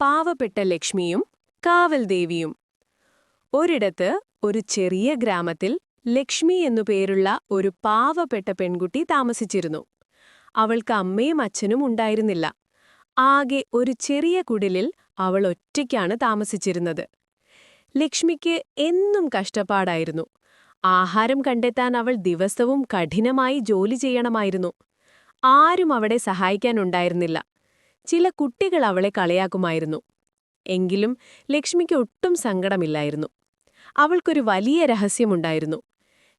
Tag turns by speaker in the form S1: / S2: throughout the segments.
S1: പാവപ്പെട്ട ലക്ഷ്മിയും കാവൽ ദേവിയും. ഒരിടത്ത് ഒരു ചെറിയ ഗ്രാമത്തിൽ ലക്ഷ്മി എന്നു പേരുള്ള ഒരു പാവപ്പെട്ട പെൺകുട്ടി താമസിച്ചിരുന്നു. അവൾക്ക് അമ്മയും അച്ഛനും ഉണ്ടായിരുന്നില്ല. ആകെ ഒരു ചെറിയ കുടിലിൽ അവൾ ഒറ്റയ്ക്കാണ് താമസിച്ചിരുന്നത്. ലക്ഷ്മിക്ക് എന്നും കഷ്ടപ്പാടായിരുന്നു. ആഹാരം കണ്ടെത്താൻ അവൾ ദിവസവും കഠിനമായി ജോലി ചെയ്യണമായിരുന്നു. ആരും അവിടെ സഹായിക്കാനുണ്ടായിരുന്നില്ല. ചില കുട്ടികൾ അവളെ കളിയാക്കുമായിരുന്നു. എങ്കിലും ലക്ഷ്മിക്ക് ഒട്ടും സങ്കടമില്ലായിരുന്നു. അവൾക്കൊരു വലിയ രഹസ്യമുണ്ടായിരുന്നു.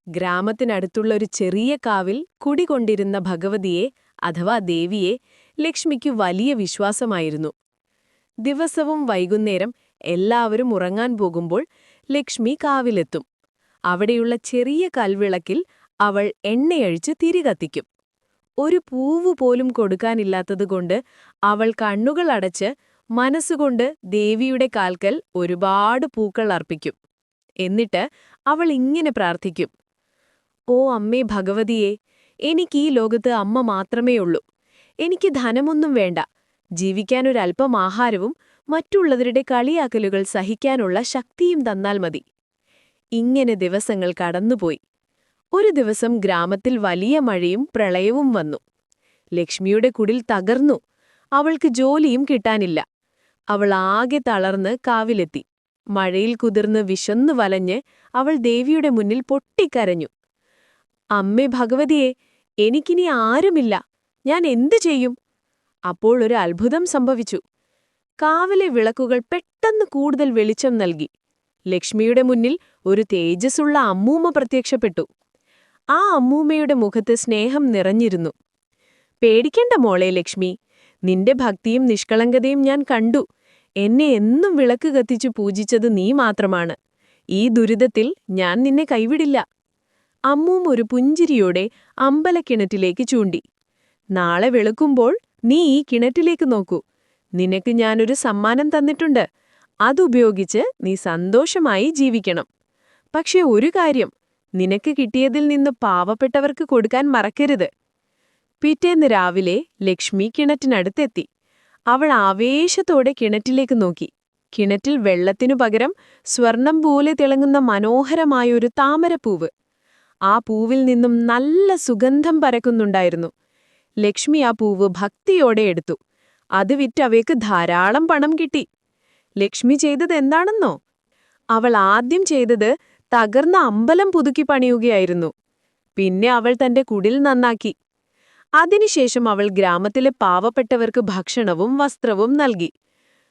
S1: ഗ്രാമത്തിനടുത്തുള്ള ഒരു ചെറിയ കാവിൽ കുടികൊണ്ടിരുന്ന ഭഗവതിയെ അഥവാ ദേവിയെ ലക്ഷ്മിക്ക് വലിയ വിശ്വാസമായിരുന്നു. ദിവസവും വൈകുന്നേരം എല്ലാവരും ഉറങ്ങാൻ പോകുമ്പോൾ ലക്ഷ്മി കാവിലെത്തും. അവിടെയുള്ള ചെറിയ കൽവിളക്കിൽ അവൾ എണ്ണയഴിച്ച് തിരി കത്തിക്കും. ഒരു പൂവ് പോലും കൊടുക്കാനില്ലാത്തതുകൊണ്ട് അവൾ കണ്ണുകൾ അടച്ച് മനസ്സുകൊണ്ട് ദേവിയുടെ കാൽക്കൽ ഒരുപാട് പൂക്കൾ അർപ്പിക്കും. എന്നിട്ട് അവൾ ഇങ്ങനെ പ്രാർത്ഥിക്കും: "ഓ അമ്മേ ഭഗവതിയെ, എനിക്കീ ലോകത്ത് അമ്മ മാത്രമേയുള്ളൂ. എനിക്ക് ധനമൊന്നും വേണ്ട. ജീവിക്കാനൊരൽപ്പം ആഹാരവും മറ്റുള്ളവരുടെ കളിയാക്കലുകൾ സഹിക്കാനുള്ള ശക്തിയും തന്നാൽ മതി." ഇങ്ങനെ ദിവസങ്ങൾ കടന്നുപോയി. ഒരു ദിവസം ഗ്രാമത്തിൽ വലിയ മഴയും പ്രളയവും വന്നു. ലക്ഷ്മിയുടെ കുടിൽ തകർന്നു. അവൾക്ക് ജോലിയും കിട്ടാനില്ല. അവൾ ആകെ തളർന്ന് കാവിലെത്തി. മഴയിൽ കുതിർന്ന് വിശന്നു വലഞ്ഞ് അവൾ ദേവിയുടെ മുന്നിൽ പൊട്ടിക്കരഞ്ഞു: "അമ്മേ ഭഗവതിയെ, എനിക്കിനി ആരുമില്ല. ഞാൻ എന്തു ചെയ്യും?" അപ്പോൾ ഒരു അത്ഭുതം സംഭവിച്ചു. കാവിലെ വിളക്കുകൾ പെട്ടെന്ന് കൂടുതൽ വെളിച്ചം നൽകി. ലക്ഷ്മിയുടെ മുന്നിൽ ഒരു തേജസ്സുള്ള അമ്മൂമ്മ പ്രത്യക്ഷപ്പെട്ടു. ആ അമ്മൂമ്മയുടെ മുഖത്ത് സ്നേഹം നിറഞ്ഞിരുന്നു. "പേടിക്കണ്ട മോളെ ലക്ഷ്മി, നിന്റെ ഭക്തിയും നിഷ്കളങ്കതയും ഞാൻ കണ്ടു. എന്നെ എന്നും വിളക്ക് കത്തിച്ചു പൂജിച്ചത് നീ മാത്രമാണ്. ഈ ദുരിതത്തിൽ ഞാൻ നിന്നെ കൈവിടില്ല." അമ്മൂമ്മ ഒരു പുഞ്ചിരിയോടെ അമ്പലക്കിണറ്റിലേക്ക് ചൂണ്ടി. "നാളെ വെളുക്കുമ്പോൾ നീ ഈ കിണറ്റിലേക്ക് നോക്കൂ. നിനക്ക് ഞാനൊരു സമ്മാനം തന്നിട്ടുണ്ട്. അതുപയോഗിച്ച് നീ സന്തോഷമായി ജീവിക്കണം. പക്ഷെ ഒരു കാര്യം, നിനക്ക് കിട്ടിയതിൽ നിന്ന് പാവപ്പെട്ടവർക്ക് കൊടുക്കാൻ മറക്കരുത്." പിറ്റേന്ന് രാവിലെ ലക്ഷ്മി കിണറ്റിനടുത്തെത്തി. അവൾ ആവേശത്തോടെ കിണറ്റിലേക്ക് നോക്കി. കിണറ്റിൽ വെള്ളത്തിനു പകരം സ്വർണം പോലെ തിളങ്ങുന്ന മനോഹരമായൊരു താമരപ്പൂവ്. ആ പൂവിൽ നിന്നും നല്ല സുഗന്ധം പരക്കുന്നുണ്ടായിരുന്നു. ലക്ഷ്മി ആ പൂവ് ഭക്തിയോടെ എടുത്തു. അത് വിറ്റ് അവയ്ക്ക് ധാരാളം പണം കിട്ടി. ലക്ഷ്മി ചെയ്തത് എന്താണെന്നോ? അവൾ ആദ്യം ചെയ്തത് തകർന്ന അമ്പലം പുതുക്കി പണിയുകയായിരുന്നു. പിന്നെ അവൾ തന്റെ കുടിൽ നന്നാക്കി. അതിനുശേഷം അവൾ ഗ്രാമത്തിലെ പാവപ്പെട്ടവർക്ക് ഭക്ഷണവും വസ്ത്രവും നൽകി.